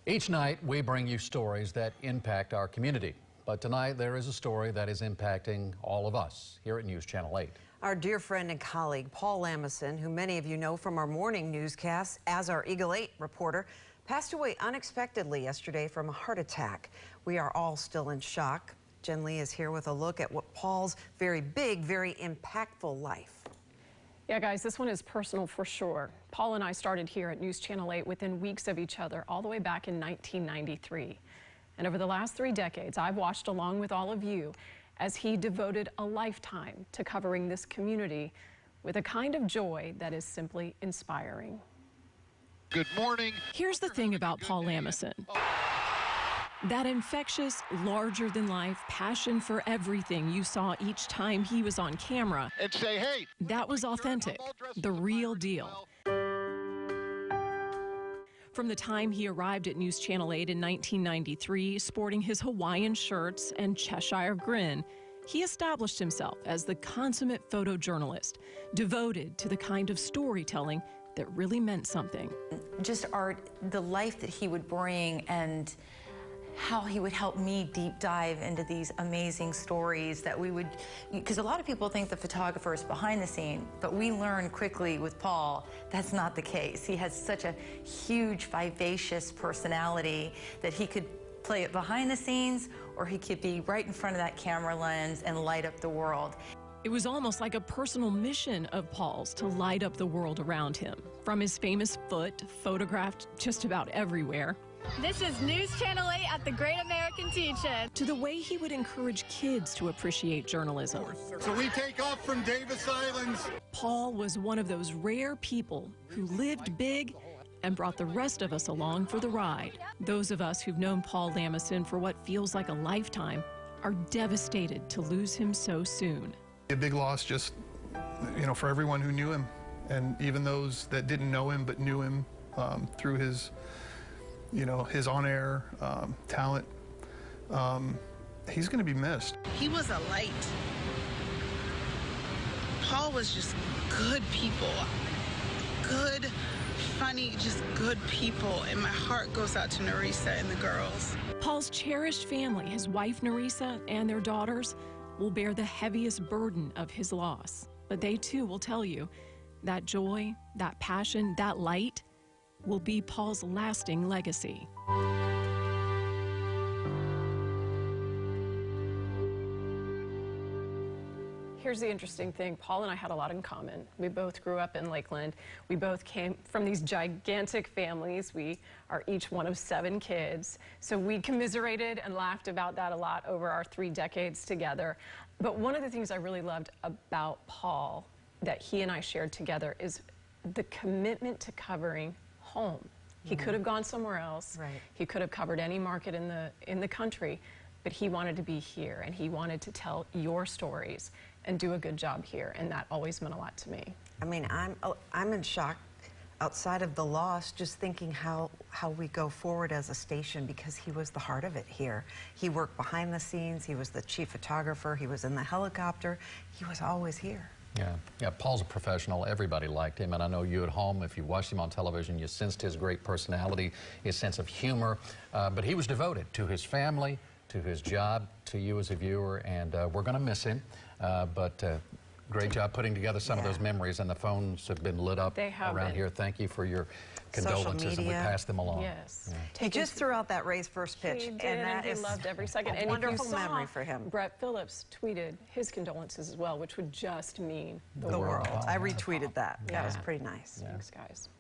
Each night, we bring you stories that impact our community. But tonight, there is a story that is impacting all of us here at News Channel 8. Our dear friend and colleague, Paul Lamison, who many of you know from our morning newscasts as our Eagle 8 reporter, passed away unexpectedly yesterday from a heart attack. We are all still in shock. Jen Lee is here with a look at what Paul's very big, very impactful life. Yeah, guys, this one is personal for sure. Paul and I started here at News Channel 8 within weeks of each other all the way back in 1993. And over the last 3 decades, I've watched along with all of you as he devoted a lifetime to covering this community with a kind of joy that is simply inspiring. Good morning. Here's the thing about Paul Lamison. That infectious, larger-than-life passion for everything you saw each time he was on camera. And say, hey. That was authentic, the real deal. From the time he arrived at News Channel 8 in 1993, sporting his Hawaiian shirts and Cheshire grin, he established himself as the consummate photojournalist, devoted to the kind of storytelling that really meant something. Just the life that he would bring and how he would help me deep dive into these amazing stories that we would, because a lot of people think the photographer is behind the scene, but we learned quickly with Paul that's not the case. He has such a huge, vivacious personality that he could play it behind the scenes or he could be right in front of that camera lens and light up the world. It was almost like a personal mission of Paul's to light up the world around him. From his famous foot, photographed just about everywhere, this is News Channel 8 at the Great American Teach-In. to the way he would encourage kids to appreciate journalism. So we take off from Davis Islands. Paul was one of those rare people who lived big and brought the rest of us along for the ride. Those of us who've known Paul Lamison for what feels like a lifetime are devastated to lose him so soon. A big loss just, for everyone who knew him, and even those that didn't know him but knew him through his his on-air talent. He's going to be missed. He was a light. Paul was just good people. Good, funny, just good people. And my heart goes out to Nerissa and the girls. Paul's cherished family, his wife Nerissa and their daughters, will bear the heaviest burden of his loss. But they too will tell you that joy, that passion, that light will be Paul's lasting legacy. Here's the interesting thing. Paul and I had a lot in common. We both grew up in Lakeland. We both came from these gigantic families. We are each one of 7 kids. So we commiserated and laughed about that a lot over our 3 decades together. But one of the things I really loved about Paul that he and I shared together is the commitment to covering home. He could have gone somewhere else. Right. He could have covered any market in the country, but he wanted to be here and he wanted to tell your stories and do a good job here, and that always meant a lot to me. I mean, I'm in shock outside of the loss, just thinking how we go forward as a station, because he was the heart of it here. He worked behind the scenes. He was the chief photographer. He was in the helicopter. He was always here. Yeah, Paul's a professional. Everybody liked him, and I know you at home, if you watched him on television, you sensed his great personality, his sense of humor, but he was devoted to his family, to his job, to you as a viewer, and we're going to miss him, but great job putting together some of those memories, and the phones have been lit up around here. Thank you for your condolences, and we pass them along. Yes. Yeah. He just threw out that Ray's first pitch, and that is loved every second. A wonderful memory for him. Brett Phillips tweeted his condolences as well, which would just mean the world. I retweeted that. That was pretty nice. Thanks, guys.